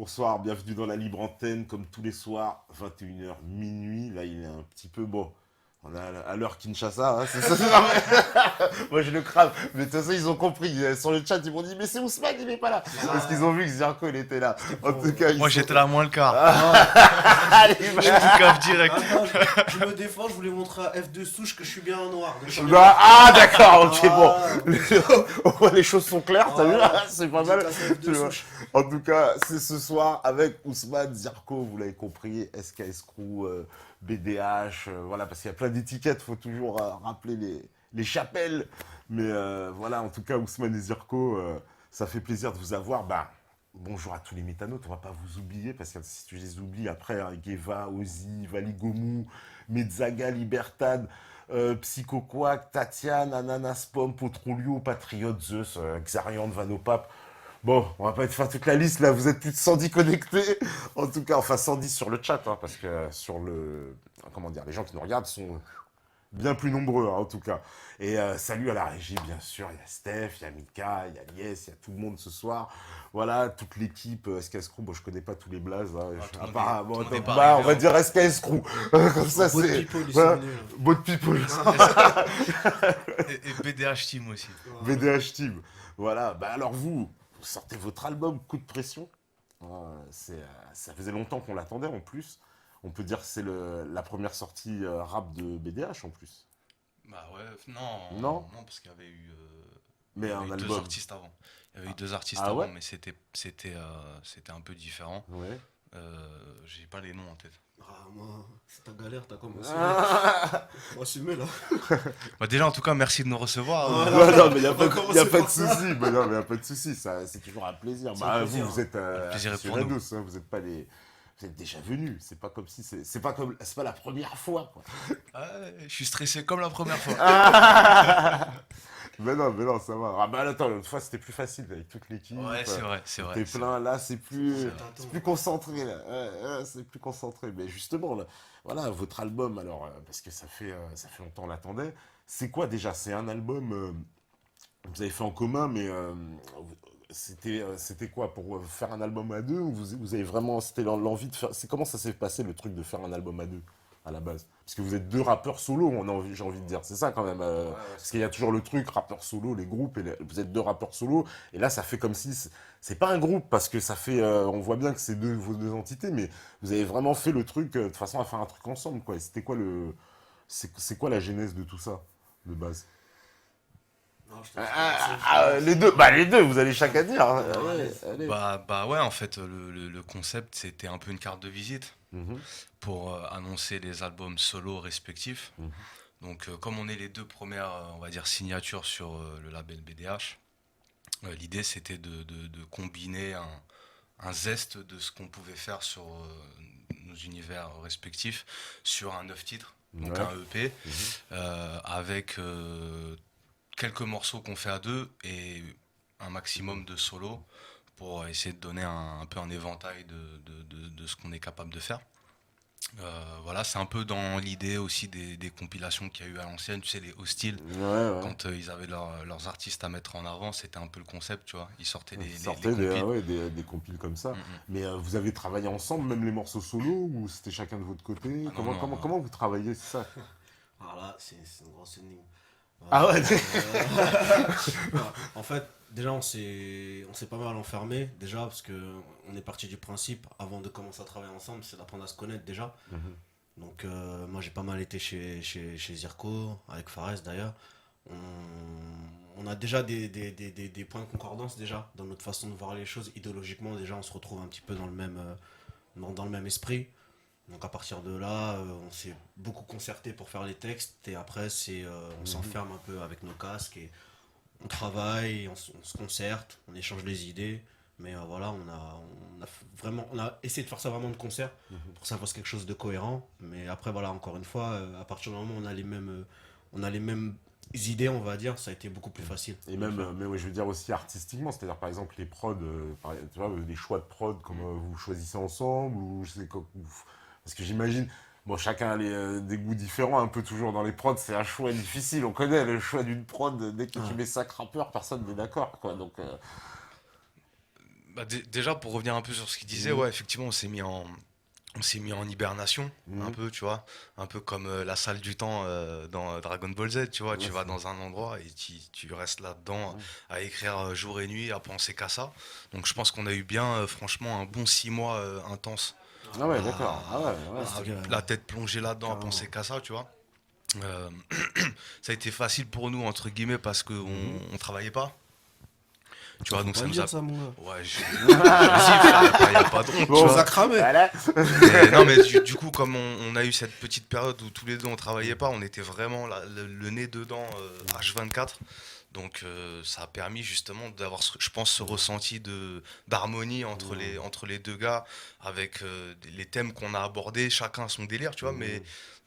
Bonsoir, bienvenue dans la libre antenne, comme tous les soirs, 21h minuit. Là, il est un petit peu bon. On est à l'heure Kinshasa, hein, c'est ça. Non, moi, je le crame. Mais de toute façon, ils ont compris. Sur le chat, ils m'ont dit, mais c'est Ousmane, il n'est pas là. Parce qu'ils ont vu que Zirko, il était là. En tout cas, Moi ils sont... j'étais là moins le quart. Allez, Je vous cave direct. Attends, je me défends, je voulais montrer à F2 souche que je suis bien en noir. Donc ça Ah, d'accord, ok, bon. Ah, Au moins, les choses sont claires, t'as vu Voilà. c'est pas mal. Dédicace à F2 Tu vois. souche. En tout cas, c'est ce soir avec Ousmane, Zirko, vous l'avez compris, SKS Crew, BDH, voilà, parce qu'il y a plein d'étiquettes, faut toujours rappeler les chapelles. Mais voilà, en tout cas, Ousmane et Zirko, ça fait plaisir de vous avoir. Bah, bonjour à tous les métanotes, on va pas vous oublier, parce que si tu les oublies après, hein, Geva, Ozzy, Valigomou, Medzaga, Libertad, Psycho Quack, Tatiane, Ananas Pomme, Potrolio, Patriote, Zeus, Xarian, Vanopap. Bon, on va pas faire toute la liste, là, vous êtes plus de 110 connectés. En tout cas, enfin 110 sur le chat, hein, parce que sur le... Comment dire, les gens qui nous regardent sont bien plus nombreux, hein, en tout cas. Et salut à la régie, bien sûr, il y a Steph, il y a Mika, il y a Lies, il y a tout le monde ce soir. Voilà, toute l'équipe SKS Crew, bon, je connais pas tous les blazes, hein, tout le monde apparemment, tout le monde est donc, pas bah, on arrivé, va hein. dire SKS Crew. Comme ça, Boat c'est... people, ils Voilà, sont venus, là. Boat People. Et BDH Team aussi. VDH Team. Voilà, bah alors vous sortez votre album Coup de pression. Ça faisait longtemps qu'on l'attendait en plus. On peut dire que c'est la première sortie rap de BDH en plus. Bah ouais, non, Non parce qu'il y avait eu, Mais il y avait un eu deux album. artistes avant. Il y avait eu deux artistes Ah avant, ouais mais c'était un peu différent. Ouais. J'ai pas les noms en tête. Ah, moi, c'est ta galère, t'as commencé. Ah, Faut assumer là. Bah déjà, en tout cas, merci de nous recevoir. Voilà. non, mais il n'y a, On va pas commencer de par ça. souci. Mais non, mais y a pas de souci. C'est toujours un plaisir. C'est Bah, un plaisir, vous êtes Le plaisir est pour aficionados, hein, vous n'êtes pas les. Vous êtes déjà venus. C'est pas comme si. C'est pas la première fois, quoi. Ouais, je suis stressé comme la première fois. Mais non, ça va. Ah bah attends, l'autre fois c'était plus facile avec toute l'équipe. Ouais, c'est vrai, c'est vrai. T'es c'est plein, là c'est plus, Attends. c'est plus concentré là. C'est plus concentré. Mais justement, là, voilà, votre album, alors, parce que ça fait longtemps qu'on l'attendait. C'est quoi déjà? C'est un album, vous avez fait en commun, mais c'était quoi? Pour faire un album à deux ou vous avez vraiment, c'était l'envie de faire. Comment ça s'est passé le truc de faire un album à deux à la base? Parce que vous êtes deux rappeurs solo, j'ai envie de dire. C'est ça quand même. Parce qu'il y a toujours le truc rappeur solo, les groupes, et vous êtes deux rappeurs solo. Et là, ça fait comme si. C'est pas un groupe, parce que ça fait. On voit bien que c'est vos deux entités, mais vous avez vraiment fait le truc de façon à faire un truc ensemble, quoi. Et c'était quoi le. C'est quoi la genèse de tout ça, de base? Non, je te Les deux, vous allez chacun dire, hein. Allez. Bah ouais, en fait, le concept, c'était un peu une carte de visite Mhm, pour annoncer les albums solo respectifs. mhm. Donc, comme on est les deux premières, on va dire, signatures sur le label BDH, l'idée c'était de combiner un zeste de ce qu'on pouvait faire sur nos univers respectifs sur un 9 titres, donc Ouais. un EP, Mhm. avec quelques morceaux qu'on fait à deux et un maximum de solos pour essayer de donner un peu un éventail de ce qu'on est capable de faire. Voilà, c'est un peu dans l'idée aussi des compilations qu'il y a eu à l'ancienne, tu sais, les hostiles, Ouais. quand ils avaient leurs artistes à mettre en avant, c'était un peu le concept, tu vois. Ils sortaient les Sortez compiles. des compiles comme ça. Mm, mm. Mais vous avez travaillé ensemble, même les morceaux solo, ou c'était chacun de votre côté? Ah non, non. Comment vous travaillez, c'est ça? Alors là, c'est une grosse énigme. Ah ouais. En fait, déjà, on s'est pas mal enfermé, déjà, parce que on est parti du principe, avant de commencer à travailler ensemble, c'est d'apprendre à se connaître déjà. Mhm. Donc, moi, j'ai pas mal été chez Zirko, avec Fares d'ailleurs. On a déjà des points de concordance, déjà, dans notre façon de voir les choses. Idéologiquement, déjà, on se retrouve un petit peu dans le même, dans le même esprit. Donc à partir de là, on s'est beaucoup concerté pour faire les textes et après on s'enferme un peu avec nos casques et on travaille, on se concerte, on échange les idées. Mais voilà, on a essayé de faire ça vraiment de concert pour que ça fasse quelque chose de cohérent. Mais après voilà, encore une fois, à partir du moment où on a les mêmes idées, on va dire, ça a été beaucoup plus facile. Et même, mais ouais, je veux dire aussi artistiquement, c'est-à-dire par exemple les prods, tu vois, les choix de prod, comme vous choisissez ensemble, ou je sais parce que j'imagine, bon, chacun a des goûts différents, un peu toujours dans les prods, c'est un choix difficile. On connaît le choix d'une prod, dès que tu mets 5 rappeurs, personne n'est d'accord, quoi. Donc, Bah, déjà, pour revenir un peu sur ce qu'il disait, ouais, effectivement, on s'est mis en hibernation, un Mhm. peu, tu vois, un peu comme la salle du temps dans Dragon Ball Z, tu vois, Ouais, tu vas dans un endroit et tu restes là-dedans ouais. à écrire jour et nuit, à penser qu'à ça. Donc je pense qu'on a eu bien, franchement, un bon 6 mois intense Ah ouais, d'accord. Ah à, ouais, ouais. Ah, c'était la tête plongée là-dedans, à penser carrément. qu'à ça, tu vois. Euh, Ça a été facile pour nous, entre guillemets, parce qu'on Mhm. on travaillait pas, tu Ça, vois, faut donc pas ça le nous dire, a... ça, mon gars. Ouais, je le dis, frère, y a pas de honte, On tu Bon, vous a vois. cramé. voilà. Mais non, mais du coup, comme on a eu cette petite période où tous les deux on travaillait pas, on était vraiment le nez dedans H24. Donc ça a permis justement d'avoir, je pense, ce ressenti d'harmonie entre les deux gars, avec les thèmes qu'on a abordés, chacun a son délire, tu vois, mais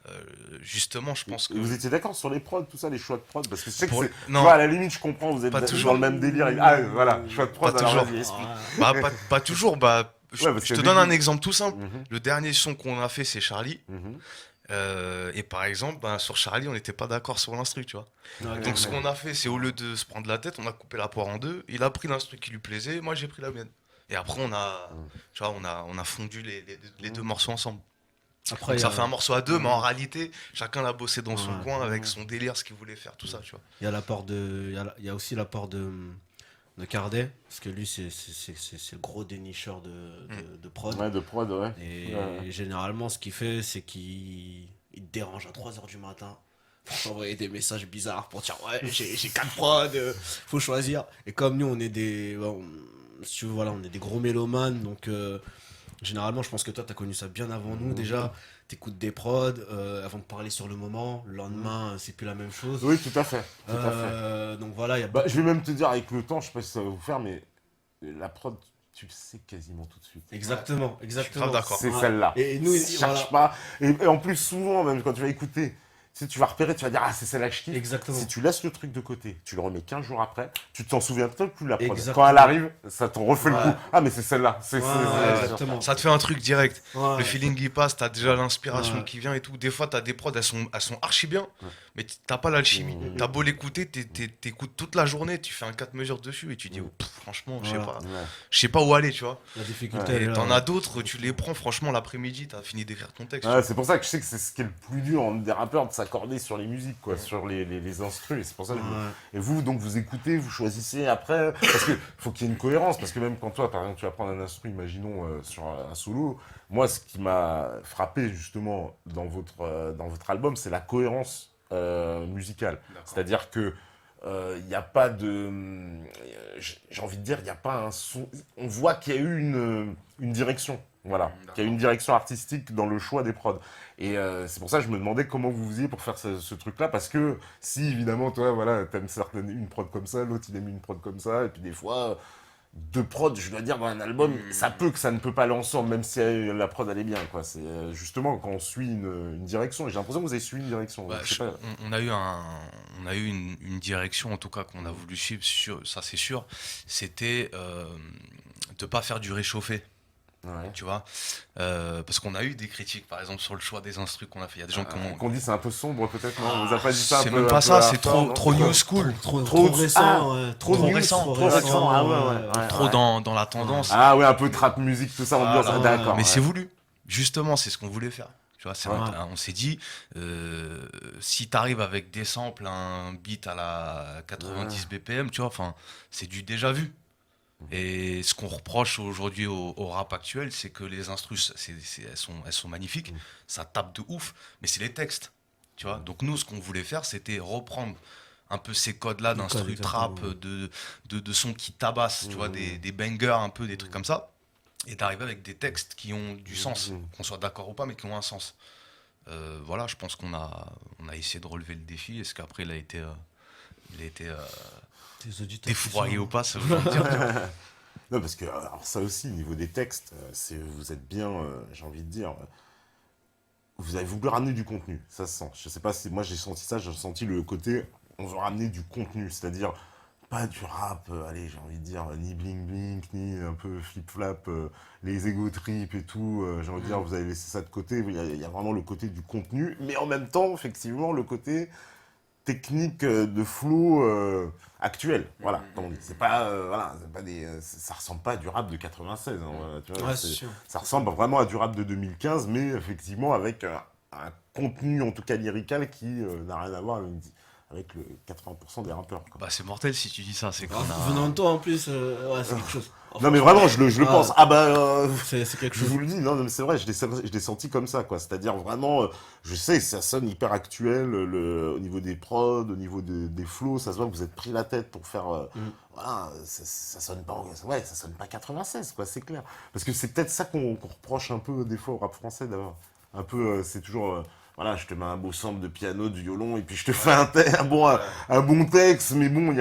euh, justement, je pense Et vous que étiez d'accord sur les prods, tout ça, les choix de prod? Parce que je sais que c'est. Tu vois, Non, à la limite, je comprends, vous êtes pas dans le toujours. même délire. Ah, voilà, choix de Pas prod, alors toujours. vas-y, explique. Bah, pas toujours. Bah, Ouais, parce je qu'au te donne un début. exemple tout simple. Mhm, Le dernier son qu'on a fait, c'est Charlie. mhm. Et par exemple, bah, sur Charlie, on n'était pas d'accord sur l'instru, tu vois. Ouais, Donc ce carrément. qu'on a fait, c'est au lieu de se prendre la tête, on a coupé la poire en deux. Il a pris l'instru qui lui plaisait, moi j'ai pris la mienne. Et après, tu vois, on a fondu les deux morceaux ensemble. Après, Donc il y ça fait un a, morceau à deux, mais en réalité, chacun l'a bossé dans son ouais, coin avec son délire, ce qu'il voulait faire, tout ça, tu vois. il y a l'apport de, il y a aussi l'apport de Cardet, parce que lui, c'est le gros dénicheur Mm. de prod. Ouais, de prod, ouais. Ouais. Et généralement, ce qu'il fait, c'est qu'il te dérange à 3 heures du matin pour t'envoyer des messages bizarres pour dire ouais, j'ai 4 prods, faut choisir. Et comme nous, on est des, bon, si tu veux, voilà, on est des gros mélomanes, donc généralement, je pense que toi, t'as connu ça bien avant nous déjà. T'écoutes des prods avant de parler sur le moment. Le lendemain, c'est plus la même chose. Oui, tout à fait. Tout à fait. Donc voilà, il y a Bah, beaucoup. je vais même te dire, avec le temps, je sais pas si ça va vous faire, mais la prod, tu le sais quasiment tout de suite. Exactement, Je suis grave exactement. d'accord. C'est Ouais. celle-là. Et nous, Cherche voilà. pas. Et en plus, souvent, même quand tu vas écouter, tu sais, tu vas repérer, tu vas dire, ah, c'est celle-là que je kiffe. Exactement. Si tu laisses le truc de côté, tu le remets 15 jours après, tu t'en souviens peut-être plus de la prod. Exactement. Quand elle arrive, ça te refait le Ouais. coup. Ah, mais c'est celle-là. Ouais, exactement. Ça te fait un truc direct. Ouais. Le feeling il passe, t'as déjà l'inspiration Ouais. qui vient et tout. Des fois, t'as des prods, elles sont archi bien, mais t'as pas l'alchimie. Mhm. T'as beau l'écouter, t'écoutes toute la journée, tu fais un 4 mesures dessus et tu dis, oh, pff, franchement, Voilà. Ouais. je sais pas où aller, tu vois. La difficulté, elle Et est là. t'en Ouais. as d'autres, tu les prends, franchement, l'après-midi, t'as fini d'écrire ton texte. Ouais, c'est pour ça que je sais que c'est ce qui est le plus dur en des rappeurs de s'accorder sur les musiques, quoi, sur les instrus. Et c'est pour ça que Ouais. Et vous, donc, vous écoutez, vous choisissez après. Parce que faut qu'il y ait une cohérence. Parce que même quand toi, par exemple, tu vas prendre un instru, imaginons, sur un solo, moi, ce qui m'a frappé, justement, dans votre album, c'est la cohérence musicale. C'est-à-dire que il n'y a pas de. J'ai envie de dire, il n'y a pas un son. On voit qu'il y a eu une direction. Voilà. Qu'il y a eu une direction artistique dans le choix des prods. Et c'est pour ça que je me demandais comment vous faisiez pour faire ce truc-là. Parce que si, évidemment, toi, voilà, t'aimes une prod comme ça, l'autre, il aime une prod comme ça. Et puis des fois, deux prods, je dois dire, dans un album, ça peut que ça ne peut pas aller ensemble, même si la prod, elle est bien. Quoi. C'est justement quand on suit une direction. Et j'ai l'impression que vous avez suivi une direction. Bah, Je sais pas. on a eu une direction, en tout cas, qu'on a voulu suivre, ça c'est sûr. C'était de pas faire du réchauffé. Ouais. Tu vois, parce qu'on a eu des critiques, par exemple, sur le choix des instrus qu'on a fait. Il y a des gens qui ont. Qu'on dit c'est un peu sombre peut-être, non? On vous a pas dit ça un C'est peu, même un pas peu ça, c'est hardcore, non? trop new school, Trop récent. Ouais. trop Trop news, récent, trop trop récent, ah ouais. trop dans la tendance. Ah ouais, un peu trap musique, tout ça, ambiance, Voilà. d'accord. Mais ouais. c'est voulu. Justement, c'est ce qu'on voulait faire. Tu vois, Ouais. on s'est dit, si t'arrives avec des samples, un beat à la 90 BPM, tu vois, enfin, c'est du déjà vu. Et ce qu'on reproche aujourd'hui au rap actuel, c'est que les instrus, elles sont magnifiques, ça tape de ouf, mais c'est les textes, tu vois. Donc nous, ce qu'on voulait faire, c'était reprendre un peu ces codes-là Les codes, d'instru trap, exactement. de sons qui tabassent, tu vois, des bangers un peu, des trucs comme ça, et d'arriver avec des textes qui ont du sens, qu'on soit d'accord ou pas, mais qui ont un sens. Voilà, je pense on a essayé de relever le défi. Est-ce qu'après il a été Tes auditeurs. défouraillé ou pas, ça veut pas dire. Tu vois. Non, parce que alors ça aussi, au niveau des textes, vous êtes bien, j'ai envie de dire, vous voulez ramener du contenu, ça se sent. Je sais pas si moi j'ai senti ça, j'ai senti le côté, on veut ramener du contenu, c'est-à-dire pas du rap, allez, j'ai envie de dire, ni bling bling, ni un peu flip flap, les ego trip et tout, j'ai envie de dire, vous avez laissé ça de côté, il y a vraiment le côté du contenu, mais en même temps, effectivement, le côté technique de flow actuelle. Voilà, comme on dit. C'est pas, voilà, c'est pas ça ressemble pas à du rap de 96. Hein, tu vois, Ouais, c'est sûr. ça ressemble vraiment à du rap de 2015, mais effectivement avec un contenu, en tout cas lyrical, qui n'a rien à voir avec le 80% des rappeurs. Quoi. Bah, c'est mortel si tu dis ça, c'est qu'on Ah, a... venant de toi en plus, ouais, c'est quelque chose. Non mais vraiment, je le Ah, pense. Ah bah, c'est quelque je chose. vous le dis, non mais c'est vrai, je l'ai senti comme ça, quoi. C'est-à-dire vraiment, je sais, ça sonne hyper actuel, au niveau des prods, au niveau des flows, ça se voit que vous êtes pris la tête pour faire, voilà, ça sonne pas, ouais, ça sonne pas 96, quoi, c'est clair. Parce que c'est peut-être ça qu'on reproche un peu des fois au rap français, d'avoir. Un peu, c'est toujours, voilà, je te mets un beau sample de piano, de violon, et puis je te fais un bon texte, mais bon,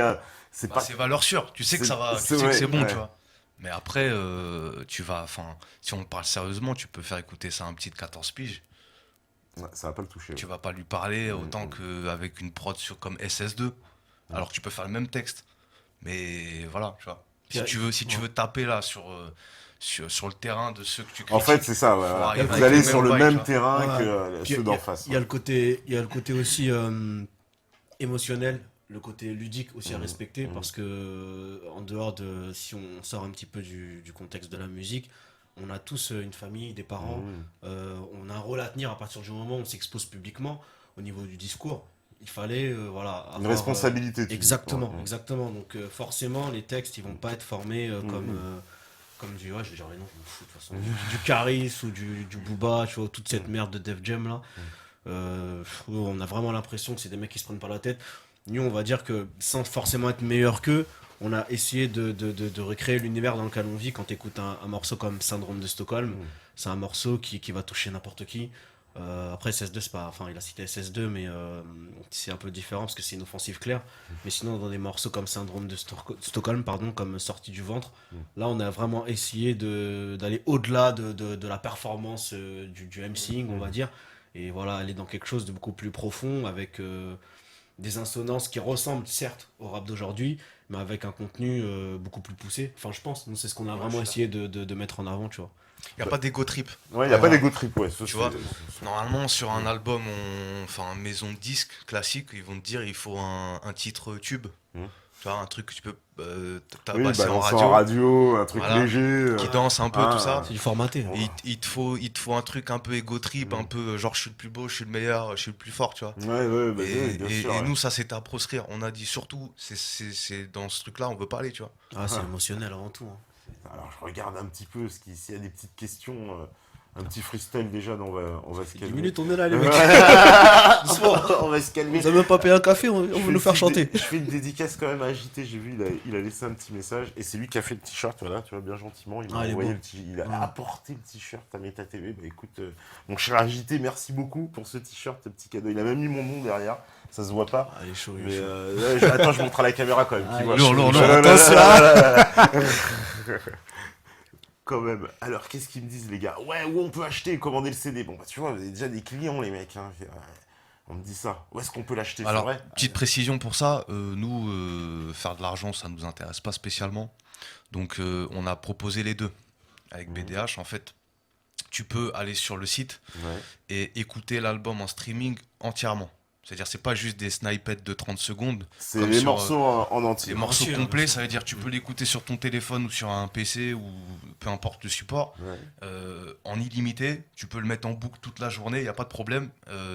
c'est Bah, pas. c'est valeur sûre, tu sais que c'est- ça va, tu c'est sais que vrai, c'est bon, ouais. tu vois. Mais après, si on parle sérieusement, tu peux faire écouter ça à un petit de 14 piges. Ouais, ça va pas le toucher. Tu Ouais. vas pas lui parler autant qu'avec une prod comme SS2. Alors que tu peux faire le même texte. Mais voilà, tu vois. Puis, Si tu veux taper là sur le terrain de ceux que tu En critiques, fait, c'est ça, ouais, faut ouais. arriver Vous avec allez le sur le vibe, même tu vois. terrain Ouais. que Puis, ceux d'en face. Il y a le côté aussi émotionnel, le côté ludique aussi à respecter, parce que en dehors de, si on sort un petit peu du contexte de la musique, on a tous une famille, des parents, on a un rôle à tenir à partir du moment où on s'expose publiquement au niveau du discours. Il fallait voilà, Une avoir, responsabilité. tu dis. exactement, Ouais, ouais. exactement. Donc forcément, les textes, ils vont pas être formés comme du, ouais, je vais dire les noms, je m'en fous, de toute façon, du Caris ou du Booba, tu vois, toute cette merde de Def Jam là. On a vraiment l'impression que c'est des mecs qui se prennent pas la tête. Nous, on va dire que sans forcément être meilleur qu'eux, on a essayé de recréer l'univers dans lequel on vit. Quand tu écoutes un morceau comme Syndrome de Stockholm, c'est un morceau qui va toucher n'importe qui. Après, SS2, c'est pas. Enfin, il a cité SS2, mais c'est un peu différent parce que c'est une offensive claire. Mais sinon, dans des morceaux comme Syndrome de Stockholm, pardon, comme Sortie du ventre, là, on a vraiment essayé d'aller au-delà de la performance du MCing, on va dire. Et voilà, aller dans quelque chose de beaucoup plus profond avec des insonances qui ressemblent certes au rap d'aujourd'hui, mais avec un contenu beaucoup plus poussé. Enfin, je pense, nous, c'est ce qu'on a vraiment essayé de mettre en avant, tu vois. Il n'y a pas d'ego trip. Ouais, il n'y a pas d'ego trip, ouais. Ça, Tu vois, normalement, sur un album, enfin, maison de disque classique, ils vont te dire il faut un titre tube. Tu vois, un truc que tu peux oui, tabasser en balancer radio, en radio, un truc Voilà. léger. qui danse un peu, Ah. tout ça. C'est du formaté. Et il te faut un truc un peu ego trip, un peu genre je suis le plus beau, je suis le meilleur, je suis le plus fort, tu vois. Ouais, ouais, bah, Et, oui, bien et- sûr. et ouais. nous, ça c'était à proscrire. On a dit surtout, c'est dans ce truc-là, on veut pas aller, tu vois. Ah, c'est émotionnel avant tout. Hein. Alors, je regarde un petit peu s'il y a des petites questions. Un petit freestyle déjà, on va se 10 calmer. minutes, on est là, les mecs. On va se calmer. Vous avez même pas payé un café, on Je veut fais nous faire une chanter. Je fais une dédicace quand même à JT, j'ai vu, il a laissé un petit message, et c'est lui qui a fait le t-shirt, voilà, tu vois, bien gentiment, il m'a Ah, il est envoyé beau. il a apporté le t-shirt à Meta TV, bah écoute, mon cher JT, merci beaucoup pour ce t-shirt, ce petit cadeau, il a même mis mon nom derrière, ça se voit pas, Ah, il est chaud, il est mais chaud. attends, je montre à la caméra quand même, Ah, tu il vois. est chaud, lourd, il est chaud. Attention. Attention. Quand même. Alors, qu'est-ce qu'ils me disent, les gars? Ouais, où on peut acheter et commander le CD? Bon, bah, tu vois, vous avez déjà des clients, les mecs. Hein. On me dit ça. Où est-ce qu'on peut l'acheter? C'est Alors, vrai? petite précision pour ça, nous, faire de l'argent, ça nous intéresse pas spécialement. Donc, on a proposé les deux. Avec BDH, en fait, tu peux aller sur le site Ouais. et écouter l'album en streaming entièrement. C'est-à-dire, c'est pas juste des snippets de 30 secondes. C'est Comme les sur, morceaux en entier. Les morceaux entier, complets, bien sûr. ça veut dire tu peux l'écouter sur ton téléphone ou sur un PC ou peu importe le support. Ouais. En illimité, tu peux le mettre en boucle toute la journée, il n'y a pas de problème.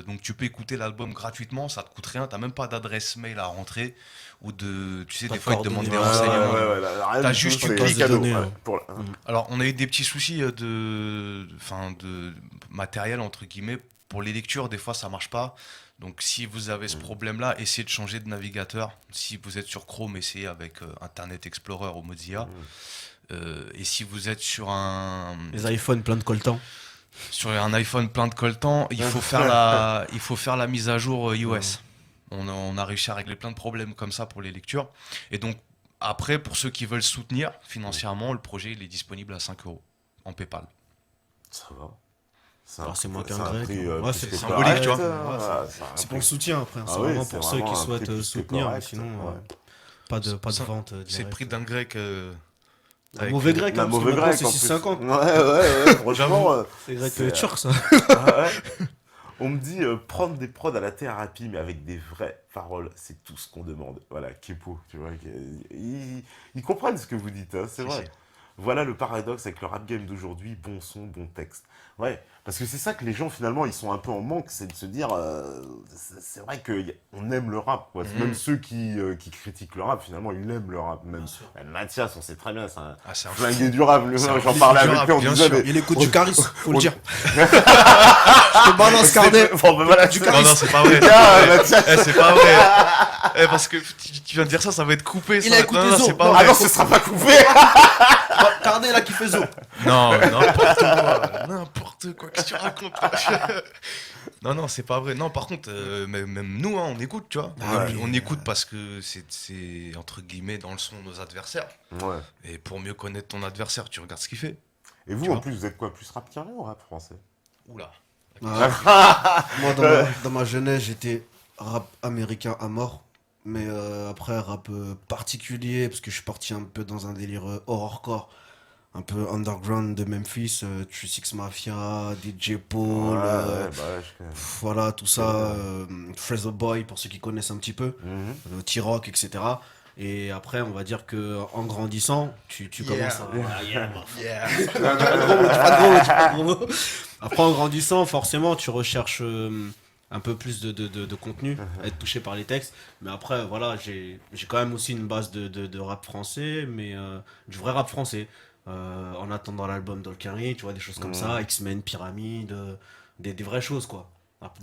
Donc tu peux écouter l'album gratuitement, ça te coûte rien, t'as même pas d'adresse mail à rentrer ou de, tu sais, Pas des de fois ils te demandent des coordonnées. renseignements. Rien T'as du juste tout, une c'est base de cadeau, données, ouais, ouais. pour Alors on a eu des petits soucis de matériel entre guillemets pour les lectures, des fois ça marche pas. Donc si vous avez ce problème-là, essayez de changer de navigateur. Si vous êtes sur Chrome, essayez avec Internet Explorer ou Mozilla. Et si vous êtes sur un Les iPhones plein de coltans. iPhone plein de coltans, il faut faire la mise à jour iOS. On a réussi à régler plein de problèmes comme ça pour les lectures. Et donc après, pour ceux qui veulent soutenir financièrement, le projet il est disponible à 5 € en PayPal. Ça va. Alors, c'est moins qu'un un grec. prix, Ouais, plus c'est que symbolique, correct, tu vois. voilà, un C'est prix- pour le soutien après, hein. Ah C'est oui, vraiment c'est pour ceux vraiment qui un souhaitent prix plus que soutenir, mais correct, sinon ouais. pas de Ça, vente C'est le directe. prix d'un grec. Un avec, mauvais grec, La hein, parce que mauvais maintenant, grec c'est en plus. 6,50. Ouais, franchement. C'est grec c'est, turc ça. ouais. On me dit prendre des prods à la thérapie, mais avec des vraies paroles, c'est tout ce qu'on demande. Voilà, Kepo, tu vois. Ils comprennent ce que vous dites, hein, c'est Si, vrai. si. Voilà le paradoxe avec le rap game d'aujourd'hui, bon son, bon texte. Ouais, parce que c'est ça que les gens finalement ils sont un peu en manque, c'est de se dire, c'est vrai qu'on aime le rap, quoi. Mhm. Même ceux qui critiquent le rap, finalement ils aiment le rap. Même Bien sûr. Mathias, on sait très bien, c'est un Ah, c'est un flingué fou. du rap. C'est un J'en flingué parlais du avec rap, lui, on bien disait, sûr. mais Il écoute du charisme, faut le on- dire. Je te balance carnet. Bon, ben voilà, Du tu- Non, non, c'est pas vrai. Gars, Mathias. C'est pas vrai. Parce que tu viens de dire ça, ça va être coupé. Il ça. a écouté Non, non, Zo. c'est pas Non, Ah vrai. non, ce sera pas coupé. Carnet là qui fait zo. Non, n'importe quoi. N'importe quoi. Qu'est-ce que tu racontes? Non, non, c'est pas vrai. Non, par contre, même nous, hein, on écoute, tu vois. Ah ouais. On écoute parce que c'est, entre guillemets, dans le son, nos adversaires. Ouais. Et pour mieux connaître ton adversaire, tu regardes ce qu'il fait. Et vous, Tu en vois. plus, vous êtes quoi, plus rap carré ou rap français? Oula. Moi, dans ma jeunesse, j'étais rap américain à mort. Mais après, rap particulier, parce que je suis parti un peu dans un délire horrorcore, un peu underground de Memphis, 36 Mafia, DJ Paul, Ouais, ouais, bah ouais, je connais. voilà, tout ça, Fraser Boy, pour ceux qui connaissent un petit peu, Mhm. T-Rock, etc. Et après, on va dire que en grandissant, tu commences à... Ah, yeah, bah, Yeah. dis pas de gros mots. Après, en grandissant, forcément, tu recherches un peu plus de contenu, être touché par les textes. Mais après, voilà, j'ai quand même aussi une base de rap français, mais du vrai rap français. En attendant l'album d'Olkari, tu vois, des choses comme ça, X-Men, Pyramide, des vraies choses, quoi.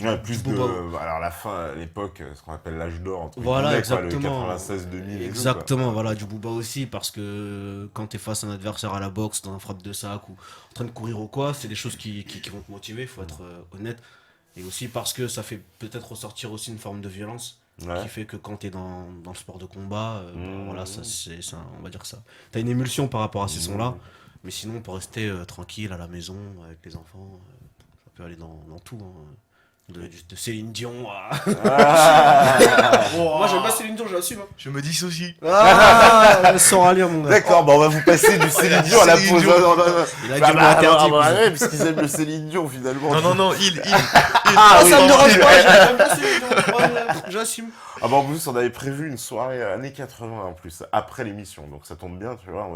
Ouais, plus de. Booba. Alors, la fin, à l'époque, ce qu'on appelle l'âge d'or, entre Voilà, guillemets, quoi, exactement. le 96-2000. et tout, Exactement, voilà, du Booba aussi, parce que quand t'es face à un adversaire à la boxe, dans un frappe de sac ou en train de courir ou quoi, c'est des choses qui vont te motiver, il faut être honnête. Et aussi parce que ça fait peut-être ressortir aussi une forme de violence Ouais. qui fait que quand t'es dans le sport de combat, voilà, ça, on va dire ça. T'as une émulsion par rapport à ces sons-là, mais sinon, pour rester tranquille à la maison avec les enfants, ça peut aller dans tout. Hein. De Céline Dion à... Moi j'aime bien Céline Dion, j'assume. Hein. Je me dissocie. Ah, sans rallier mon gars. D'accord, bah on va vous passer du Céline Dion à la Céline pause. Dion. Non, non, non. Il a Bah, dit bah, interdit. bah, ouais, parce qu'ils aiment le Céline Dion finalement. Non, non, non, il. Ah, oui, ça me bon. dérange pas, j'aime bien Céline Dion. Ouais, j'assume. Ah bah en plus, on avait prévu une soirée années 80 en plus, après l'émission. Donc ça tombe bien, tu vois, on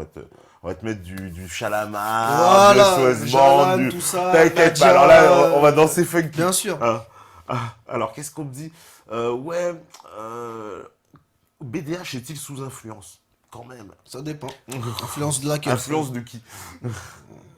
va te mettre du Chalamar, Voilà, du Swazband, Jalan, du... tout ça. T'inquiète pas, Nadia, alors là, on va danser funky. Bien sûr. Alors, qu'est-ce qu'on me dit Ouais, BDH est-il sous influence? Quand même. Ça dépend. Influence de laquelle? Influence de qui?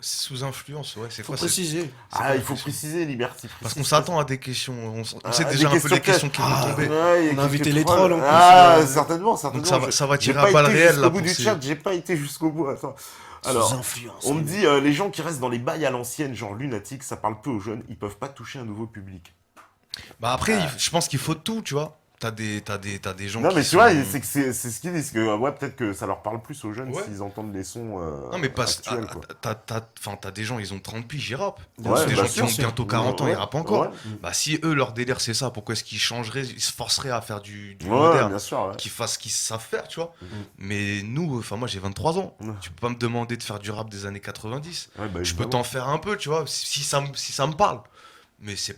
Sous influence, ouais, c'est Faut quoi? c'est- préciser. Ah, il faut préciser, Liberty. Parce qu'on s'attend à des questions. On Ah, sait des déjà un peu les questions questions qui vont tomber. Ouais, il y a On a invité quelques les trolls, en plus, Ah, là. certainement, certainement. Donc ça va J'ai tirer pas à balles été réelles jusqu'au là bout pour du ces- chat, j'ai pas été jusqu'au bout. Attends. Sous Alors, influence. on me dit, les gens qui restent dans les bails à l'ancienne, genre lunatique, ça parle peu aux jeunes, ils peuvent pas toucher un nouveau public. Bah après, je pense qu'il faut tout, tu vois. T'as des gens Non, qui mais tu sont- vois, c'est ce qu'ils disent, que ouais, peut-être que ça leur parle plus aux jeunes Ouais. s'ils entendent les sons Non mais pas actuels, quoi. t'as des gens, ils ont 30 piges, ils rappent. Ouais, C'est des bah, gens qui sûr, ont sûr. bientôt 40 ans, Ouais, ils rappent encore. ouais. Bah si eux, leur délire c'est ça, pourquoi est-ce qu'ils changeraient, ils se forceraient à faire du Ouais, moderne, bien sûr, ouais. qu'ils fassent ce qu'ils savent faire, tu vois. Mais nous, enfin moi j'ai 23 ans, Ouais. tu peux pas me demander de faire du rap des années 90. Ouais, bah, Je peux évidemment. t'en faire un peu, tu vois, si ça me parle. Mais c'est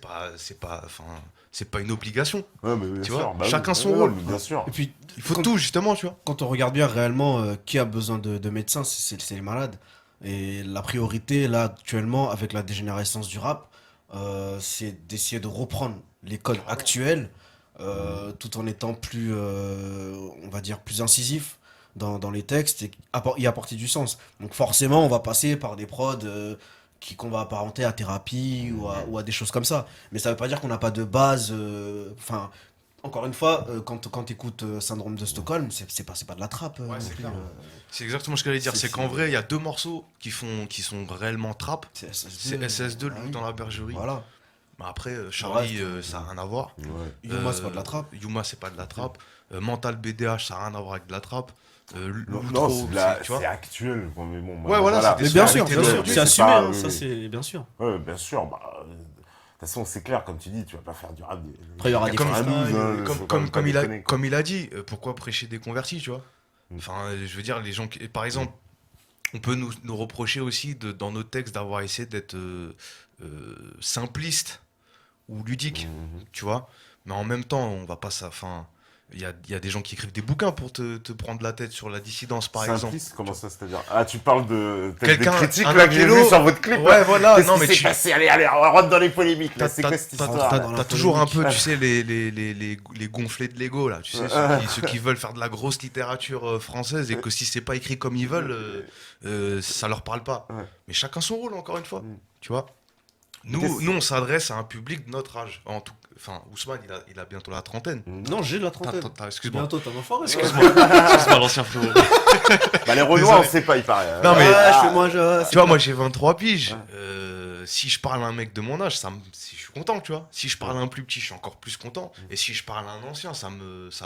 pas une obligation. Ouais, mais bien Tu sûr, vois, bah oui. chacun son Ouais, rôle. mais bien sûr. Et puis, Il faut quand- tout justement, tu vois. Quand on regarde bien réellement qui a besoin de médecins, c'est les malades. Et la priorité, là, actuellement, avec la dégénérescence du rap, c'est d'essayer de reprendre les codes actuels, tout en étant plus, on va dire, plus incisif dans les textes et y apporter du sens. Donc forcément, on va passer par des prods qu'on va apparenter à thérapie ou à des choses comme ça. Mais ça veut pas dire qu'on n'a pas de base. Enfin, encore une fois, quand tu écoutes Syndrome de Stockholm, c'est pas de la trappe. Ouais, non c'est plus, clair. C'est exactement ce que j'allais dire. c'est- C'est qu'en vrai, il y a deux morceaux qui sont réellement trap. c'est C'est SS2, Ah Loup oui. dans la bergerie. Voilà. Mais après, Charlie, reste, ça n'a rien à voir. Ouais. Yuma, c'est pas de la trappe. Yuma, c'est pas de la trappe. Mental BDH, ça n'a rien à voir avec de la trappe. Non, L'outro, c'est de la- tu vois. c'est actuel. Quoi, mais bon, bah, Ouais, voilà, c'est des Mais bien sons sûr, avec bien des sûr, melodies, c'est assumé, pas- hein, oui, ça oui. c'est bien sûr. Ouais, bien sûr. Bah, de toute façon, c'est clair, comme tu dis, tu vas pas faire du rap. Après, il y aura des Comme- freestyles. Comme il déconner, quoi. a dit, pourquoi prêcher des convertis, tu vois. Enfin, je veux dire, les gens qui. Par exemple, on peut nous reprocher aussi dans nos textes d'avoir essayé d'être simpliste ou ludique, Mhm. tu vois. Mais en même temps, on va pas ça. Enfin, il y a des gens qui écrivent des bouquins pour te prendre la tête sur la dissidence, par exemple. Simpliste, comment ça, c'est-à-dire? Ah, tu parles peut-être des Quelqu'un, critiques un là que j'ai intello, vues sur votre clip. ouais, Là. voilà, Qu'est-ce non, qui mais s'est tu, passé? Allez, on rentre dans les polémiques là. t'as, C'est t'as- quoi cette t'as- histoire t'as- dans là? la t'as toujours un peu, polémique. tu sais, les gonflés de l'ego, là, tu sais, ceux qui veulent faire de la grosse littérature française et que si c'est pas écrit comme ils veulent, ça leur parle pas. Ouais. Mais chacun son rôle, encore une fois, Mm. tu vois. Nous, on s'adresse à un public de notre âge. Enfin, Ousmane, il a bientôt la trentaine. Non, j'ai la trentaine. Excuse-moi. Bientôt, t'as un enfoiré. Excuse-moi, l'ancien frérot. Bah, les Renois, on sait pas, il paraît. Non, mais- Ouais, moi, Tu vois, moi j'ai 23 piges. Si je parle à un mec de mon âge, si je suis content, tu vois. Si je parle à un plus petit, je suis encore plus content. Et si je parle à un ancien, ça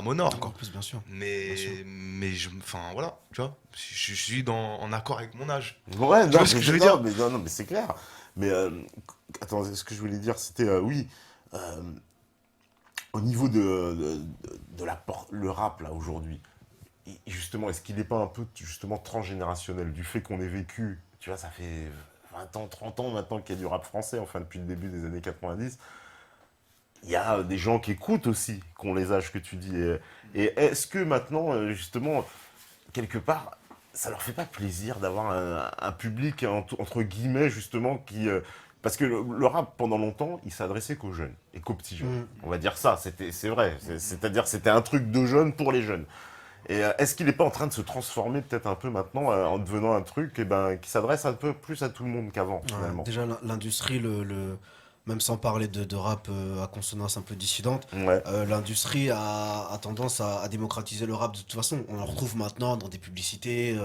m'honore. Encore plus, bien sûr. Mais, Bien sûr. enfin voilà, tu vois. Je suis en accord avec mon âge. Ouais, Tu non, vois ce que mais je veux non, dire? mais non, mais c'est clair. Mais attends, ce que je voulais dire, c'était oui. Au niveau de le rap là aujourd'hui, justement, est-ce qu'il n'est pas un peu justement transgénérationnel du fait qu'on ait vécu, tu vois, ça fait 20 ans, 30 ans maintenant qu'il y a du rap français, enfin depuis le début des années 90. Il y a des gens qui écoutent aussi, qui ont les âges que tu dis. Et est-ce que maintenant, justement, quelque part, ça leur fait pas plaisir d'avoir un public, entre guillemets, justement, qui... parce que le rap, pendant longtemps, il s'adressait qu'aux jeunes et qu'aux petits jeunes. On va dire ça, c'est vrai. C'est-à-dire c'était un truc de jeunes pour les jeunes. Et est-ce qu'il n'est pas en train de se transformer peut-être un peu maintenant en devenant un truc qui s'adresse un peu plus à tout le monde qu'avant, finalement? Déjà, l'industrie, même sans parler de rap à consonance un peu dissidente, Ouais. l'industrie a tendance à démocratiser le rap de toute façon. On le retrouve maintenant dans des publicités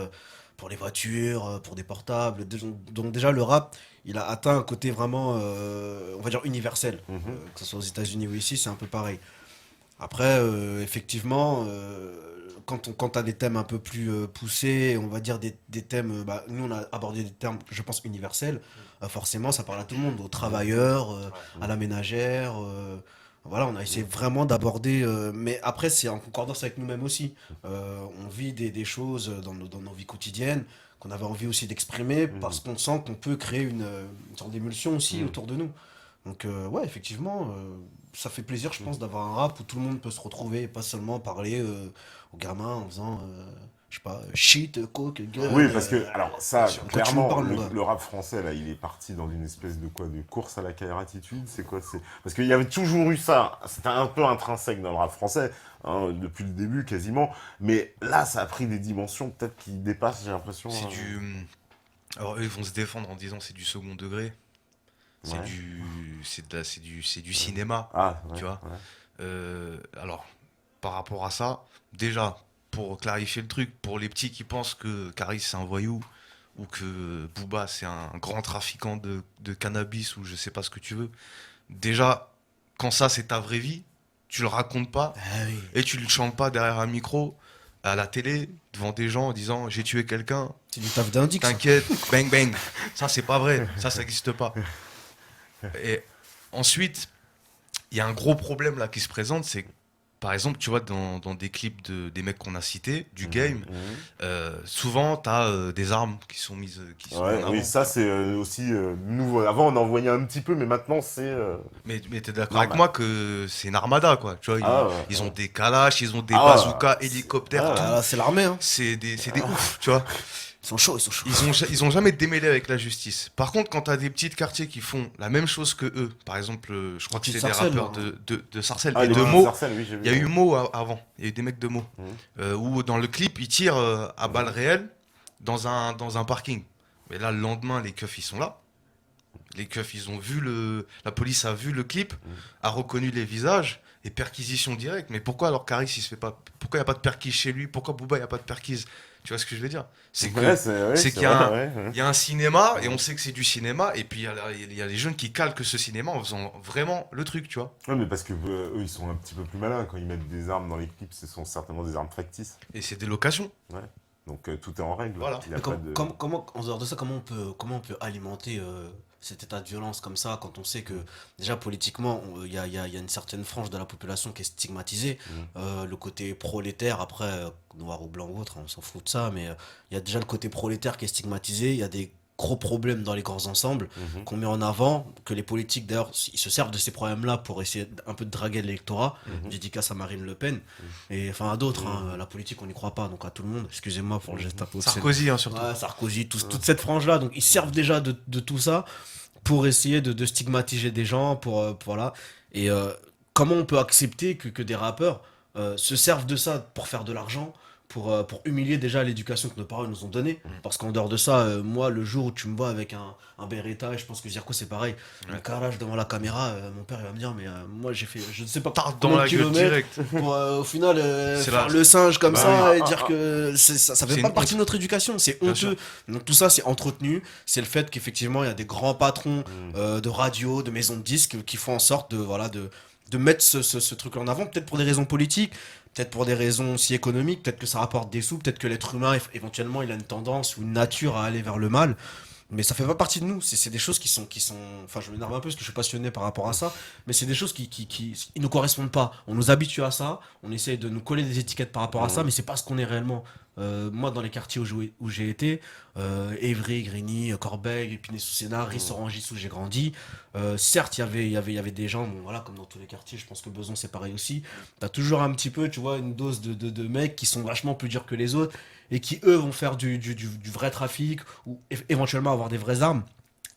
pour les voitures, pour des portables. Donc déjà, le rap, il a atteint un côté vraiment, on va dire, universel. Mhm. Que ce soit aux États-Unis ou ici, c'est un peu pareil. Après, effectivement, quand tu as des thèmes un peu plus poussés, on va dire des thèmes, nous on a abordé des termes, je pense, universels, forcément ça parle à tout le monde, aux travailleurs, à la ménagère, voilà, on a essayé vraiment d'aborder, mais après c'est en concordance avec nous-mêmes aussi. On vit des choses dans nos vies quotidiennes qu'on avait envie aussi d'exprimer parce qu'on sent qu'on peut créer une sorte d'émulsion aussi autour de nous. Donc ouais, effectivement, ça fait plaisir, je pense, d'avoir un rap où tout le monde peut se retrouver et pas seulement parler aux gamins en faisant, je sais pas, shit, coke, gueule. Oui, parce que, alors ça, sur quoi tu clairement, me parles, mon gars le rap français, là, il est parti dans une espèce de quoi, de course à la attitude, c'est quoi, Parce qu'il y avait toujours eu ça, c'était un peu intrinsèque dans le rap français, hein, depuis le début quasiment, mais là, ça a pris des dimensions peut-être qui dépassent, j'ai l'impression. C'est du. Alors eux, ils vont se défendre en disant c'est du second degré. C'est Ouais. c'est du cinéma, Ah, ouais, tu vois. ouais. Alors, par rapport à ça, déjà, pour clarifier le truc, pour les petits qui pensent que Caris c'est un voyou, ou que Booba c'est un grand trafiquant de cannabis, ou je sais pas ce que tu veux, déjà, quand ça c'est ta vraie vie, tu le racontes pas, Ah oui. et tu le chantes pas derrière un micro, à la télé, devant des gens en disant j'ai tué quelqu'un, C'est du taf d'indique, ça. t'inquiète, bang bang. Ça, c'est pas vrai. Ça n'existe pas. Et ensuite, il y a un gros problème là qui se présente, c'est que, par exemple, tu vois, dans des clips des mecs qu'on a cités, du game, souvent, tu as des armes qui sont mises qui sont Ouais, en avant. oui, ça c'est aussi nouveau. Avant, on en voyait un petit peu, mais maintenant c'est. Mais t'es d'accord Normal. avec moi que c'est une armada, quoi. Tu vois, Ah ouais, ils ouais. ont des kalash, ils ont des Ah ouais. bazookas, hélicoptères, Ah tout. Ah, là, c'est l'armée, hein. C'est des ouf, tu vois. Ils sont chauds, ils sont chauds. Ils ont jamais démêlé avec la justice. Par contre, quand t'as des petits quartiers qui font la même chose que eux, par exemple, je crois que Petite c'était des Sarcelles, rappeurs hein. de Sarcelles, Ah, et les de petites mots. sarcelles, oui, j'ai vu. Il y a eu Mo avant, il y a eu des mecs de Mo. Où dans le clip, ils tirent à balles réelles dans un parking. Mais là, le lendemain, les keufs, ils sont là. Les keufs, ils ont vu la police a vu le clip, a reconnu les visages, et perquisition directe. Mais pourquoi alors Caris, il se fait pas. Pourquoi il n'y a pas de perquise chez lui? Pourquoi Booba, il n'y a pas de perquise? Tu vois ce que je veux dire? C'est que. Ouais, ouais, c'est qu'il y a vrai, Il y a un cinéma et on sait que c'est du cinéma et puis il y a les jeunes qui calquent ce cinéma en faisant vraiment le truc, tu vois. Ouais, mais parce que eux, ils sont un petit peu plus malins quand ils mettent des armes dans les clips, ce sont certainement des armes factices. Et c'est des locations. Donc tout est en règle. Voilà. Il y a Mais pas de... comment, en dehors de ça, comment on peut alimenter cet état de violence comme ça quand on sait que déjà politiquement il y a une certaine frange de la population qui est stigmatisée, le côté prolétaire, après noir ou blanc ou autre, on s'en fout de ça, mais il y a déjà le côté prolétaire qui est stigmatisé, il y a des gros problèmes dans les grands ensembles qu'on met en avant, que les politiques d'ailleurs ils se servent de ces problèmes-là pour essayer un peu de draguer l'électorat. Dédicace à Marine Le Pen et enfin à d'autres. La politique on n'y croit pas, donc à tout le monde. Excusez-moi pour le geste un peu obscène. Sarkozy, hein, surtout. Ouais, Sarkozy, toute cette frange-là. Donc ils servent déjà de tout ça pour essayer de stigmatiser des gens, voilà. Et comment on peut accepter que des rappeurs se servent de ça pour faire de l'argent, pour humilier déjà l'éducation que nos parents nous ont donnée. Parce qu'en dehors de ça, moi, le jour où tu me vois avec un Beretta, et je pense que Zirko c'est pareil, un carrelage devant la caméra, mon père il va me dire, mais moi j'ai fait, je ne sais pas Tarte combien dans de la gueule kilomètres direct. pour au final C'est faire la- le singe comme Bah ça oui. et dire que ça fait C'est pas une partie honte. de notre éducation, c'est Bien honteux. Donc tout ça c'est entretenu, c'est le fait qu'effectivement il y a des grands patrons de radio, de maisons de disques qui font en sorte de mettre ce truc en avant, peut-être pour des raisons politiques, peut-être pour des raisons aussi économiques, peut-être que ça rapporte des sous, peut-être que l'être humain éventuellement il a une tendance ou une nature à aller vers le mal. Mais ça fait pas partie de nous, c'est des choses qui sont... Enfin, je m'énerve un peu parce que je suis passionné par rapport à ça, mais c'est des choses qui nous correspondent pas. On nous habitue à ça, on essaye de nous coller des étiquettes par rapport à ça, mais c'est pas ce qu'on est réellement. Moi, dans les quartiers où j'ai été, Évry, Grigny, Corbeil, Épinay-sous-Sénart, Ris-Orangis où j'ai grandi, certes, il y avait des gens, bon, voilà, comme dans tous les quartiers, je pense que Besançon c'est pareil aussi. T'as toujours un petit peu, tu vois, une dose de mecs qui sont vachement plus durs que les autres et qui, eux, vont faire du vrai trafic ou éventuellement avoir des vraies armes.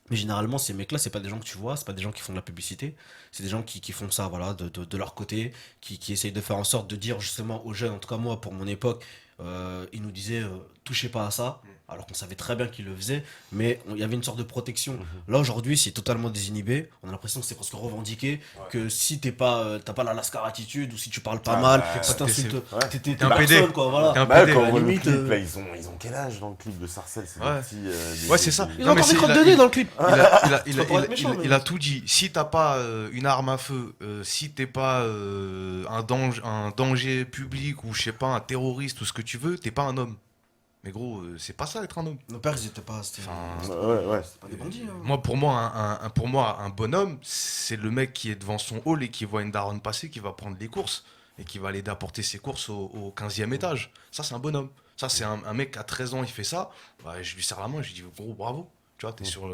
Mais généralement, ces mecs-là, c'est pas des gens que tu vois, c'est pas des gens qui font de la publicité, c'est des gens qui font ça, voilà, de leur côté, qui essayent de faire en sorte de dire justement aux jeunes, en tout cas moi, pour mon époque, ils nous disaient touchez pas à ça, alors qu'on savait très bien qu'ils le faisaient, mais il y avait une sorte de protection. Là aujourd'hui, c'est totalement désinhibé, on a l'impression que c'est presque revendiqué, que si t'as pas la lascar attitude, ou si tu parles pas Ah, mal, bah, si t'insultes, T'es un personne, PD. quoi, voilà. T'es un Bah, PD, quand ouais. on voit le limite, clip, là, ils ont quel âge dans le clip de Sarcelles? C'est Ouais. des petits. Ouais, c'est ça. Ils Non, ont mais encore des c'est- crottes il a- de nez dans le clip. Il a, pas pour être méchant, mais- il a tout dit. Si t'as pas une arme à feu, si t'es pas un danger public ou je sais pas, un terroriste ou ce que tu veux, t'es pas un homme. Mais gros, c'est pas ça être un homme. Nos pères, ils étaient pas, c'était Ouais. pas des bandits, hein. Moi, pour moi, un bonhomme, c'est le mec qui est devant son hall et qui voit une daronne passer, qui va prendre les courses et qui va aller d'apporter ses courses au 15e étage. Ça, c'est un bonhomme. Ça, c'est un mec à 13 ans, il fait ça. Bah, je lui serre la main, je lui dis gros, bravo. Tu vois, t'es sur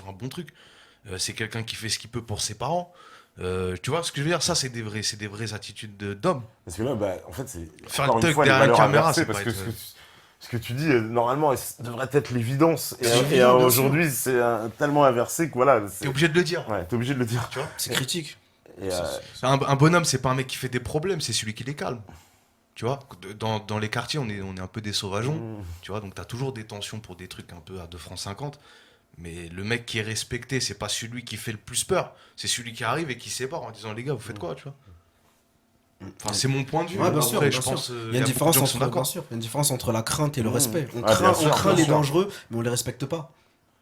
un bon truc. C'est quelqu'un qui fait ce qu'il peut pour ses parents. Tu vois ce que je veux dire? Ça, c'est des vraies attitudes d'homme. Parce que là, bah, en fait, c'est. Faire encore le une tuck fois, les derrière une valeurs caméra, inversées, c'est parce pas que être- ce que tu dis, normalement, ça devrait être l'évidence. C'est Et évident, bien aujourd'hui, c'est tellement inversé que voilà. T'es obligé de le dire. Ouais, t'es obligé de le dire. Tu vois? C'est critique. Et, Un bonhomme, c'est pas un mec qui fait des problèmes, c'est celui qui les calme. Tu vois, dans les quartiers, on est un peu des sauvageons. Tu vois, donc t'as toujours des tensions pour des trucs un peu à 2 francs 50. Mais le mec qui est respecté, c'est pas celui qui fait le plus peur. C'est celui qui arrive et qui sépare en disant les gars, vous faites quoi, tu vois? Enfin, c'est mon point de vue. Ouais, bien sûr, Après, bien je sûr. pense, Il y a une beaucoup de différence gens qui sont entre, bien d'accord. sûr, il y a une différence entre la crainte et le respect. On Ah, bien sûr, craint bien les sûr. dangereux, mais on les respecte pas.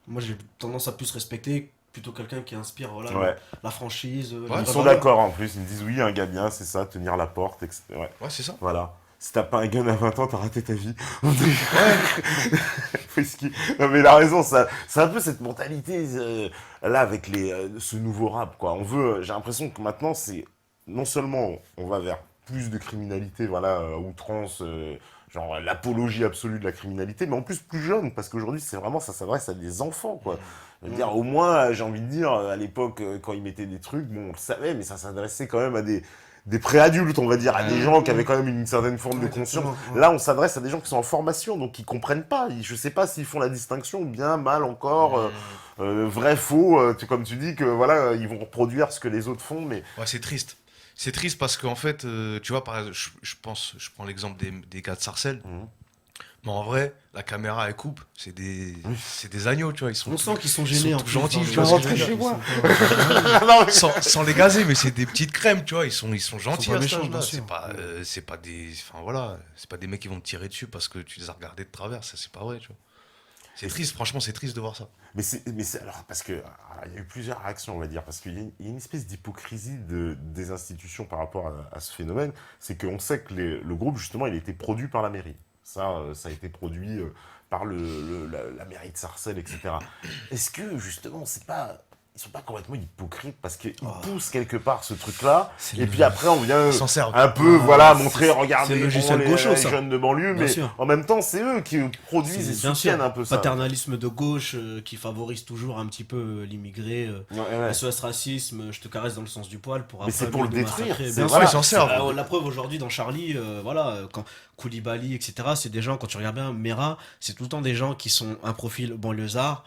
Moi, j'ai tendance à plus respecter plutôt quelqu'un qui inspire voilà, Ouais. la franchise. Ouais, les ils vraies sont valeurs. d'accord en plus. Ils me disent oui, un gars bien, c'est ça, tenir la porte, etc. Ouais, Ouais, c'est ça. voilà. Si t'as pas un gun à 20 ans, t'as raté ta vie. Non, mais il a raison, c'est un peu cette mentalité là avec ce nouveau rap, quoi. J'ai l'impression que maintenant, c'est non seulement on va vers plus de criminalité, voilà, à outrance, genre l'apologie absolue de la criminalité, mais en plus plus jeune, parce qu'aujourd'hui, c'est vraiment, ça s'adresse à des enfants, quoi. Je veux dire, au moins, j'ai envie de dire, à l'époque, quand ils mettaient des trucs, bon, on le savait, mais ça s'adressait quand même à des préadultes, on va dire, à des gens qui avaient quand même une certaine forme de conscience. Exactement, ouais. Là, on s'adresse à des gens qui sont en formation, donc qui comprennent pas. Je sais pas s'ils font la distinction bien, mal encore, vrai, faux. Comme tu dis que voilà, ils vont reproduire ce que les autres font, mais Ouais, c'est triste. C'est triste parce qu'en fait, tu vois, par exemple, je prends l'exemple des gars de Sarcelles. Mais en vrai, la caméra, elle coupe. C'est des agneaux, tu vois. Ils sont On sent qu'ils sont ils gênés. sont en tout plus, gentils, dans tu le- vois ce que je veux Ils dire. sont moi. pas- sans les gazer, mais c'est des petites crèmes, tu vois. Ils sont gentils pas à cet méchants, âge-là. bien sûr. C'est pas des, enfin voilà, c'est pas des mecs qui vont te tirer dessus parce que tu les as regardés de travers. Ça, c'est pas vrai, tu vois. C'est triste, franchement, c'est triste de voir ça. mais c'est alors parce que alors, il y a eu plusieurs réactions, on va dire, parce qu'il y a une espèce d'hypocrisie des institutions par rapport à ce phénomène. C'est qu'on sait que le groupe justement, il a été produit par la mairie. Ça a été produit par la mairie de Sarcelles, etc. Est-ce que justement, c'est pas ils sont pas complètement hypocrites parce qu'ils Oh. poussent quelque part ce truc-là. C'est Et le- puis après, on vient Ils s'en servent. un peu, voilà, c'est- montrer, c'est regardez, le logiciel les gaucho, ça. jeunes de banlieue, Bien mais sûr. en même temps, c'est eux qui produisent et Bien soutiennent sûr, un peu ça. paternalisme de gauche qui favorise toujours un petit peu l'immigré. Ouais, ouais. SOS racisme, je te caresse dans le sens du poil pour Mais c'est pour le nous détruire. massacrer. C'est- Bien voilà. Ouais, ils s'en servent. La preuve aujourd'hui dans Charlie, voilà, quand Koulibaly, etc., c'est des gens, quand tu regardes bien, Mera, c'est tout le temps des gens qui sont un profil banlieusard,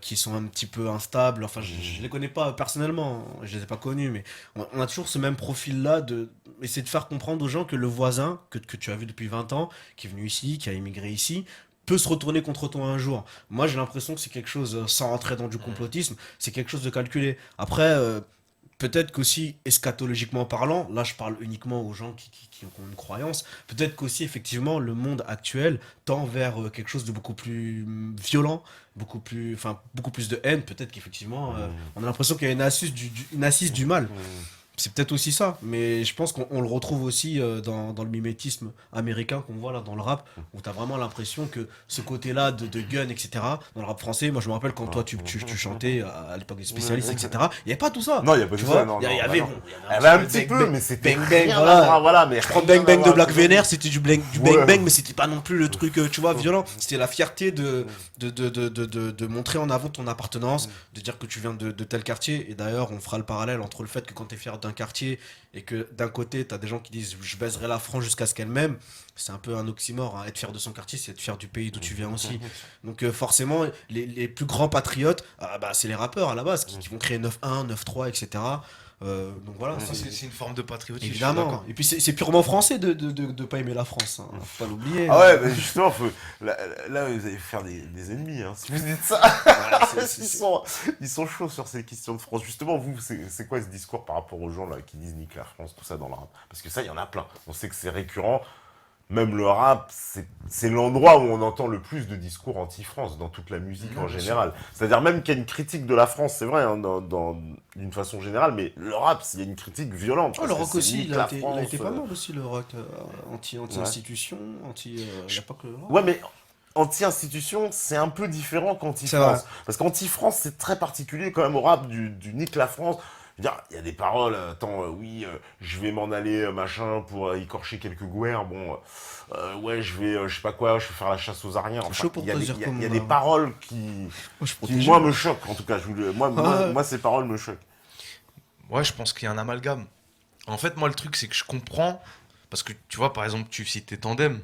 qui sont un petit peu instables. Enfin, je les connais pas personnellement, je les ai pas connus, mais on a toujours ce même profil-là de essayer de faire comprendre aux gens que le voisin, que tu as vu depuis 20 ans, qui est venu ici, qui a immigré ici, peut se retourner contre toi un jour. Moi, j'ai l'impression que c'est quelque chose, sans rentrer dans du complotisme, c'est quelque chose de calculé. Après, peut-être qu'aussi, eschatologiquement parlant, là je parle uniquement aux gens qui ont une croyance, peut-être qu'aussi effectivement le monde actuel tend vers quelque chose de beaucoup plus violent, beaucoup plus de haine, peut-être qu'effectivement on a l'impression qu'il y a une assise du mal. C'est peut-être aussi ça, mais je pense qu'on le retrouve aussi dans le mimétisme américain qu'on voit là dans le rap, où tu as vraiment l'impression que ce côté-là de gun, etc., dans le rap français, moi je me rappelle quand toi tu chantais à l'époque des spécialistes, etc., il n'y avait pas tout ça. Non, il n'y a pas Tu tout vois, ça, non. il y non, avait, bah bon, non. il y Elle avait un peu petit de peu, mais c'était bang bang, rien à voilà. voir, voilà, mais Je prends rien Bang à Bang de voir, Black tu vois. Vénère, c'était du bang Ouais. bang, mais c'était pas non plus le truc, tu vois, violent. C'était la fierté de montrer en avant ton appartenance, de dire que tu viens de tel quartier. Et d'ailleurs, on fera le parallèle entre le fait que quand tu es fier d'un quartier et que d'un côté, tu as des gens qui disent je baiserai la France jusqu'à ce qu'elle m'aime. C'est un peu un oxymore, hein. Être fier de son quartier, c'est être fier du pays d'où tu viens aussi. Donc forcément, les plus grands patriotes, c'est les rappeurs à la base qui vont créer 9-1, 9-3, etc. Donc voilà, C'est une forme de patriotisme. je suis évidemment. d'accord. Et puis c'est purement français de pas aimer la France. Hein. Faut pas l'oublier. Ah ouais, mais justement, là, vous allez faire des ennemis, hein, si vous dites ça. Voilà, Ils sont chauds sur ces questions de France. Justement, vous, c'est quoi ce discours par rapport aux gens là qui disent nique la France, tout ça dans le rap? Parce que ça, il y en a plein. On sait que c'est récurrent. Même le rap, c'est l'endroit où on entend le plus de discours anti-France dans toute la musique en général. C'est-à-dire même qu'il y a une critique de la France, c'est vrai, hein, d'une façon générale, mais le rap, il y a une critique violente. Oh, le parce que rock c'est aussi, nique il la a été France, pas mal aussi, le rock. Anti-institution, il n'y a pas que le rock. Ouais, mais anti-institution, c'est un peu différent qu'anti-France. Parce qu'anti-France, c'est très particulier quand même au rap du nique la France. Je veux dire, il y a des paroles, attends, oui, je vais m'en aller, machin, pour écorcher quelques gouères, bon, ouais, je vais, je sais pas quoi, je vais faire la chasse aux Ariens. Enfin, Chaud pour il y a, te des, dire il y a- comme il y a on des a- paroles qui, moi, me choquent, en tout cas. Moi, ces paroles me choquent. Ouais, je pense qu'il y a un amalgame. En fait, moi, le truc, c'est que je comprends. Parce que tu vois, par exemple, tu citais Tandem.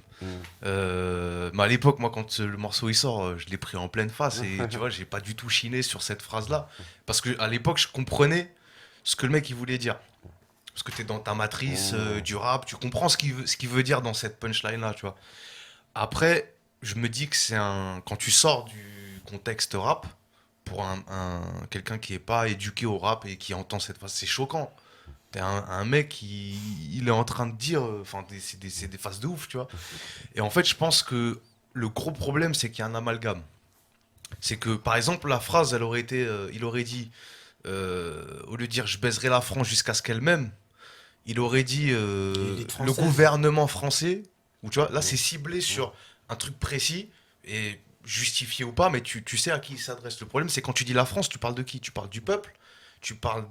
Mais à l'époque, moi, quand le morceau il sort, je l'ai pris en pleine face. Et tu vois, j'ai pas du tout chiné sur cette phrase-là. Parce que à l'époque, je comprenais ce que le mec il voulait dire. Parce que tu es dans ta matrice du rap, tu comprends ce qu'il veut dire dans cette punchline-là, tu vois. Après, je me dis que quand tu sors du contexte rap, pour quelqu'un qui est pas éduqué au rap et qui entend cette phrase, c'est choquant. T'es un mec, il est en train de dire, enfin, c'est des phases de ouf, tu vois. Et en fait, je pense que le gros problème, c'est qu'il y a un amalgame. C'est que, par exemple, la phrase, il aurait dit, au lieu de dire je baiserai la France jusqu'à ce qu'elle m'aime, il aurait dit L'élite le française. gouvernement français, ou tu vois, là c'est ciblé sur un truc précis, et justifié ou pas, mais tu sais à qui il s'adresse. Le problème, c'est quand tu dis la France, tu parles de qui? Tu parles du peuple? Tu parles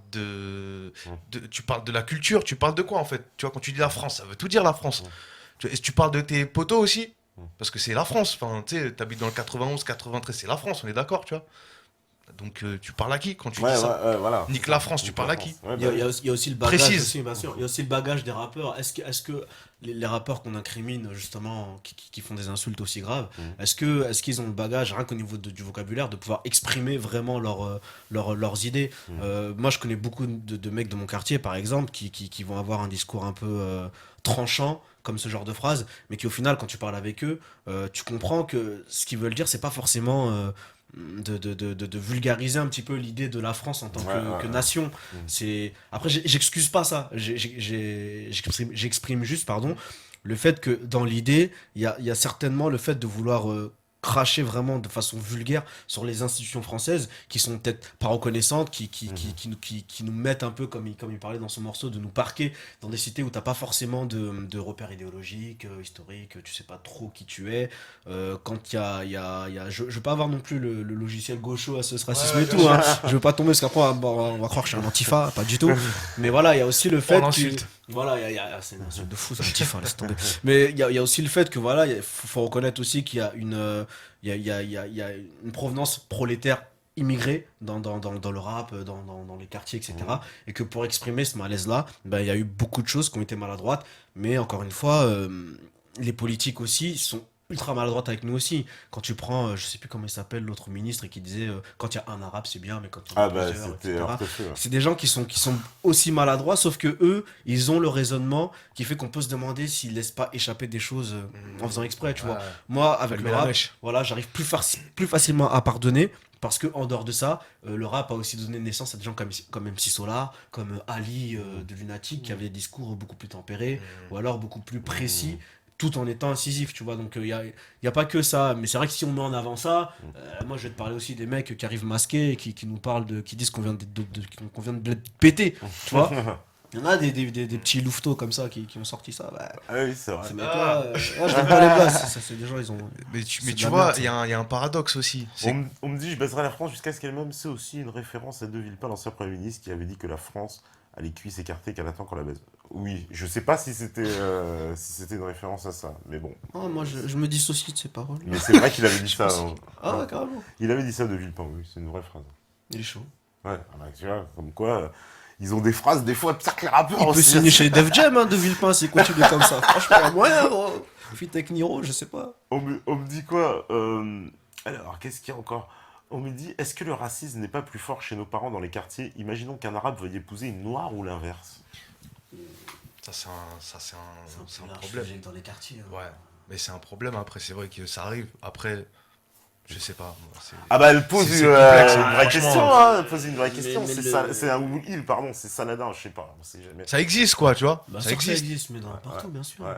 tu parles de la culture? Tu parles de quoi en fait? Tu vois, quand tu dis la France, ça veut tout dire la France. Est-ce que tu parles de tes potos aussi? Parce que c'est la France. Enfin, tu sais, t'habites dans le 91, 93, c'est la France, on est d'accord, tu vois. Donc tu parles à qui quand tu dis ça? Voilà. Nique la France, tu parles à qui? Ouais, Il y a aussi le bagage, Précise. aussi, bien sûr. Il y a aussi le bagage des rappeurs. Est-ce que les rappeurs qu'on incrimine justement, qui font des insultes aussi graves, est-ce qu'ils ont le bagage, rien qu'au niveau du vocabulaire, de pouvoir exprimer vraiment leurs idées? Moi, je connais beaucoup de mecs de mon quartier, par exemple, qui vont avoir un discours un peu tranchant, comme ce genre de phrase, mais qui au final, quand tu parles avec eux, tu comprends que ce qu'ils veulent dire, c'est pas forcément de vulgariser un petit peu l'idée de la France en tant que nation. Après, j'excuse pas ça. J'exprime juste, pardon, le fait que dans l'idée, il y a certainement le fait de vouloir cracher vraiment de façon vulgaire sur les institutions françaises qui sont peut-être pas reconnaissantes, qui nous mettent un peu, comme il parlait dans son morceau, de nous parquer dans des cités où t'as pas forcément de repères idéologiques, historiques, tu sais pas trop qui tu es. Quand je veux pas avoir non plus le logiciel gaucho à ce racisme et tout, hein. Je veux pas tomber parce qu'après on va croire que je suis un antifa, pas du tout. Mais voilà, il y a aussi le fait que... Voilà, c'est une insulte de fou, c'est antifa, laisse tomber. Mais il y a aussi le fait que voilà, faut reconnaître aussi qu'il y a il y a une provenance prolétaire immigrée dans le rap, dans les quartiers, etc. Et que pour exprimer ce malaise-là, ben, il y a eu beaucoup de choses qui ont été maladroites. Mais encore une fois, les politiques aussi sont ultra maladroites avec nous aussi. Quand tu prends, je sais plus comment il s'appelle, l'autre ministre, et qui disait quand il y a un arabe c'est bien, mais quand il y en a plusieurs, c'était etc. Hortefeux, ouais. C'est des gens qui sont aussi maladroits, sauf que eux, ils ont le raisonnement qui fait qu'on peut se demander s'ils laissent pas échapper des choses en faisant exprès, tu vois. Moi, avec le rap, voilà, j'arrive plus facilement à pardonner. Parce que en dehors de ça, le rap a aussi donné naissance à des gens comme MC Solar, comme Ali de Lunatic, qui avaient des discours beaucoup plus tempérés, ou alors beaucoup plus précis, tout en étant incisif, tu vois. Donc il y a pas que ça. Mais c'est vrai que si on met en avant ça, moi je vais te parler aussi des mecs qui arrivent masqués, et qui nous parlent qui disent qu'on vient qu'on vient de péter, tu vois. Il y en a des petits louveteaux comme ça qui ont sorti ça. Bah, Ah oui, c'est vrai. ces mecs-là, je donne pas les blagues. C'est des gens, ils ont. Mais c'est de tu la vois, merde, il y a un paradoxe aussi. On me dit je baisserai la France jusqu'à ce qu'elle-même, c'est aussi une référence à De Villepin, l'ancien Premier ministre, qui avait dit que la France a les cuisses écartées qu'elle attend qu'on la baise. Oui, je sais pas si c'était une référence à ça, mais bon. Oh, moi, je me dissocie de ces paroles. Mais c'est vrai qu'il avait dit ça. Ah ouais, carrément. Il avait dit ça De Villepin, oui, c'est une vraie phrase. Il est chaud. Ouais, alors, tu vois, comme quoi, ils ont des phrases des fois pire que les rappeurs. Il peut aussi. signer chez Def Jam, hein, De Villepin, s'il continue comme ça. Franchement, il y a moyen, gros. Fit avec Niro, je sais pas. On me dit quoi Alors, qu'est-ce qu'il y a encore? On me dit, est-ce que le racisme n'est pas plus fort chez nos parents dans les quartiers? Imaginons qu'un arabe veuille épouser une noire ou l'inverse. Ça, c'est un large problème. sujet dans les quartiers. Hein. Ouais, mais c'est un problème. Après, c'est vrai que ça arrive. Après, je sais pas. Moi, Ah bah, elle pose c'est une complexe, hein, vraie franchement. question, hein. Elle pose une vraie question. mais C'est un ou il, pardon, c'est Sanadin, je sais pas, on sait jamais. ça existe, quoi, tu vois. Bah, ça sûr que existe. mais partout, bien sûr. Ouais.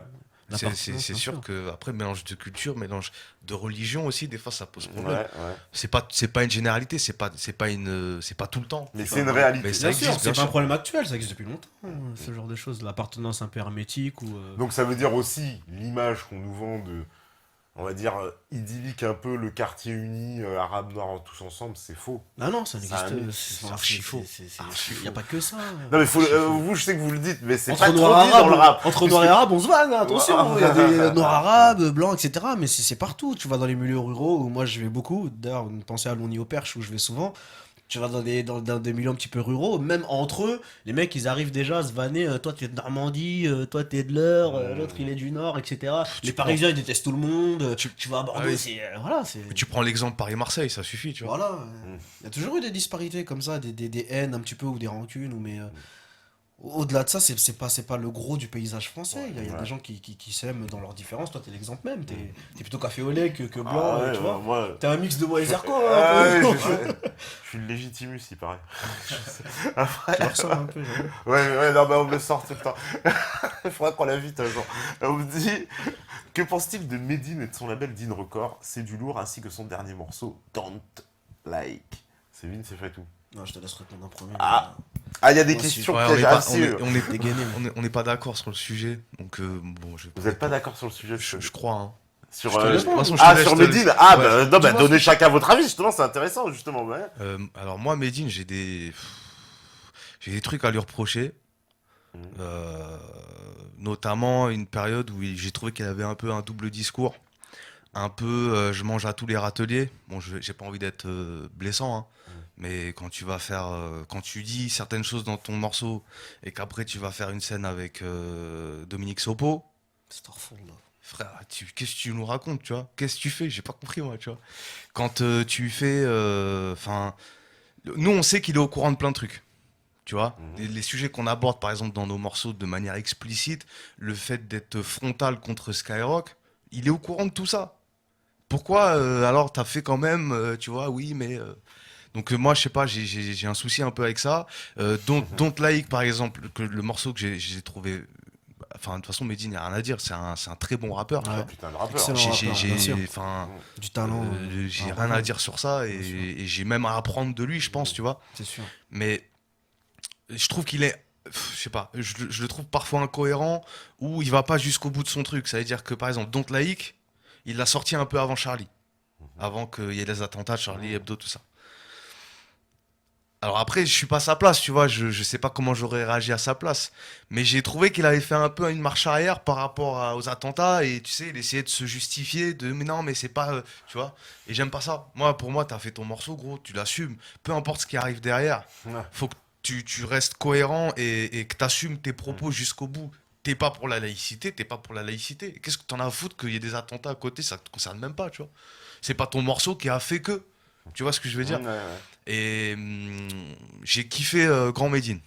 C'est sûr que après mélange de culture, mélange de religion aussi, des fois ça pose problème. Ouais. C'est pas une généralité, c'est pas tout le temps. Mais c'est une réalité. Mais ça Bien sûr, existe, c'est bien pas un sûr. problème actuel, ça existe depuis longtemps, ce genre de choses, l'appartenance un peu hermétique ou. Donc ça veut dire aussi l'image qu'on nous vend de, on va dire, idyllique un peu, le quartier uni, arabe, noir, tous ensemble, c'est faux. Ah non, ça Ça a mis- n'existe c'est archi faux. Il n'y a pas que ça. Non mais faut, vous, je sais que vous le dites, mais c'est Entre pas trop noirs dit dans le rap. Entre noirs et arabes, on se vanne, hein, attention. Il y a des Ouais. noirs arabes, blancs, etc. Mais c'est partout. Tu vas dans les milieux ruraux où moi je vais beaucoup. D'ailleurs, pensez à Longny-au-Perche où je vais souvent. Tu vas dans des milieux un petit peu ruraux, même entre eux, les mecs ils arrivent déjà à se vanner. Toi t'es de Normandie, toi t'es de l'Eure, l'autre il est du Nord, etc. Les Parisiens ils détestent tout le monde. Tu vas à Bordeaux, Ah oui. c'est. Voilà, c'est. Tu prends l'exemple Paris-Marseille, ça suffit, tu vois. Voilà. Il y a toujours eu des disparités comme ça, des haines un petit peu ou des rancunes, mais au-delà de ça, c'est pas le gros du paysage français. Il y a des gens qui s'aiment dans leurs différences. Toi, t'es l'exemple même. T'es plutôt café au lait que blanc, Ah ouais, tu vois. moi, T'es un mix de moi et Zerko. ah Hein, ouais, je suis le légitimus, il paraît. Après, tu le ressens un peu, j'avoue. ouais, non, mais on me le sort tout le temps. Il faudra qu'on l'invite un jour. On me dit, que pense-t-il de Medine et de son label Dean Record? C'est du lourd, ainsi que son dernier morceau, Don't Like. C'est Vin, c'est fait tout. Non, je te laisse répondre en premier. Ah. Ah, il y a des Moi aussi. questions Ouais, pièges. Ah, si, dégainé, on n'est pas d'accord sur le sujet, donc bon, Vous n'êtes pas d'accord sur le sujet? je crois. Hein. Sur, Je te laisse- de toute façon, je te ah, laisse- sur je te laisse- Medine. Ah, Ouais. bah, non, bah, vois, donnez chacun votre avis, justement, c'est intéressant, justement. Ouais. Alors moi, Medine, j'ai des trucs à lui reprocher. Notamment une période où j'ai trouvé qu'elle avait un peu un double discours. Un peu, je mange à tous les râteliers. Bon, j'ai pas envie d'être blessant, hein. Mais quand tu vas faire, quand tu dis certaines choses dans ton morceau et qu'après tu vas faire une scène avec Dominique Sopo, C'est hors fond, là. frère, qu'est-ce que tu nous racontes, tu vois? Qu'est-ce que tu fais? J'ai pas compris, moi, tu vois. Quand tu fais, enfin, nous on sait qu'il est au courant de plein de trucs. Tu vois, les sujets qu'on aborde par exemple dans nos morceaux de manière explicite, le fait d'être frontal contre Skyrock, il est au courant de tout ça. Pourquoi alors t'as fait quand même, tu vois, oui, mais. Donc moi je sais pas, j'ai un souci un peu avec ça. Don't Like par exemple, que le morceau que j'ai trouvé enfin, de toute façon, Medine, il n'y a rien à dire. C'est un très bon rappeur. Tu Ouais. vois. Putain de rappeur. Excellent. Bien sûr. Enfin, Du talent. j'ai Ah, rien à vraiment. dire sur ça Bien sûr. et j'ai même à apprendre de lui, je pense, tu vois. C'est sûr. Mais je trouve qu'il est, je sais pas, je le trouve parfois incohérent ou il va pas jusqu'au bout de son truc. Ça veut dire que par exemple, Don't Like, il l'a sorti un peu avant Charlie, avant qu'il y ait les attentats de Charlie Hebdo, tout ça. Alors après, je suis pas à sa place, tu vois, je sais pas comment j'aurais réagi à sa place. Mais j'ai trouvé qu'il avait fait un peu une marche arrière par rapport aux attentats et tu sais, il essayait de se justifier, de mais non, mais c'est pas, tu vois. Et j'aime pas ça. Moi, pour moi, t'as fait ton morceau, gros, tu l'assumes. Peu importe ce qui arrive derrière, Ouais. faut que tu restes cohérent et que t'assumes tes propos jusqu'au bout. T'es pas pour la laïcité, t'es pas pour la laïcité. Qu'est-ce que t'en as à foutre qu'il y ait des attentats à côté, ça te concerne même pas, tu vois. C'est pas ton morceau qui a fait que. Tu vois ce que je veux dire? Ouais, ouais. Et j'ai kiffé Grand Médine.